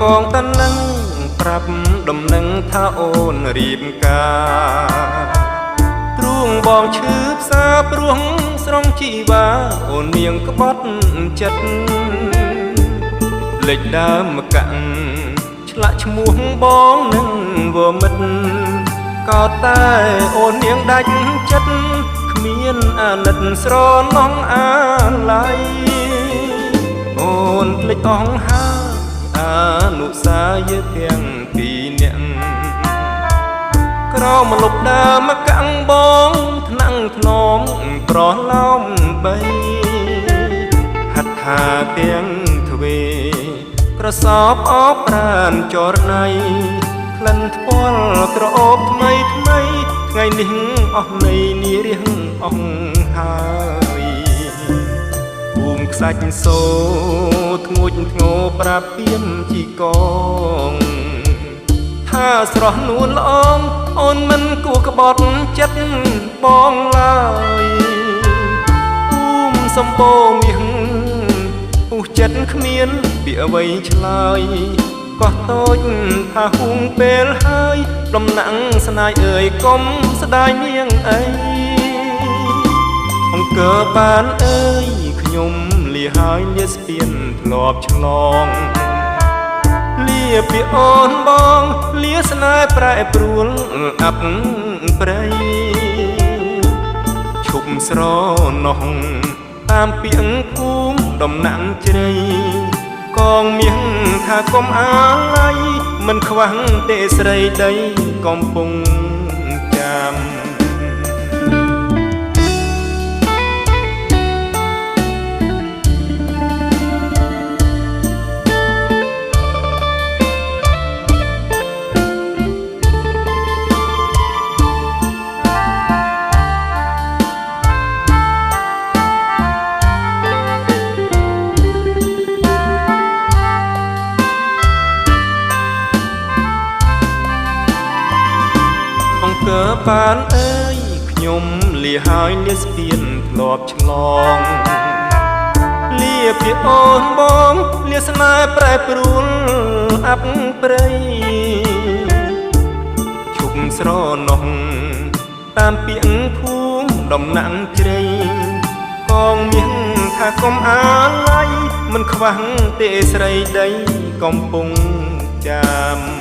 កងតនឹងប្រាប់ដំណឹងថាអូនរៀបការទ្រូងបងឈឺផ្សាព្រោះស្រង់ជីវ៉ាអូននាងក្បត់ចិត្តលេចដើមមកកាំងឆ្លាក់ឈ្មោះបងនឹងវមិត្តក៏តែអូននាងដាច់ចិត្តគ្មានអាណិតស្រណងអាឡ័យអូនភ្លេចអង្ហាអនុសាយទាំងពីរនាក់ក្រមលុបដើមមកកាំងបងថ្នាំងថ្នមប្រឡោមបីហັດថាទាំងទ្វេក្រសោបអបប្រានចរណៃក្លិនថ្ពាល់ក្រអូបថ្មីថ្មីថ្ងៃនេះអស់នៃនារៀងអស់ហើយភូមិខ្សាច់សូធ្ងួចធ្ងោប្រាប់ពៀមជីកងថាស្រស់នួនល្អងអូនមិនគួរក្បត់ចិត្តបងឡើយភូមិសំបូរមាសពុះចិត្តគ្មានពីអ្វីឆ្លើយកោះតូចថាហួងពេលហើយដំណាំងស្នាយអើយកុំស្ដាយនាងអីអង្គើបានអើយខ្ញុំលាហើយលាស្ពានធ្លាប់ឆ្លងលាពីអូនបងលាស្នេហ៍ប្រែប្រួលអាប់ប្រៃឈប់ស្រណោះតាមពីងភូមិដំណាំងជ្រៃកងមាសថាកុំអាឡ័យមិនខ្វះទេស្រីដីកំពុងចាំកើបានអើយខ្ញុំលាហើយលាស្ពានធ្លាប់ឆ្លងលាពីអូនបងលាស្នេហ៍ប្រែប្រួលអាប់ប្រៃឈប់ស្រណោះតាមពីងភូមិដំណាំងជ្រៃកងមាសថាកុំអាឡ័យមិនខ្វះទេស្រីដីកំពុងចាំ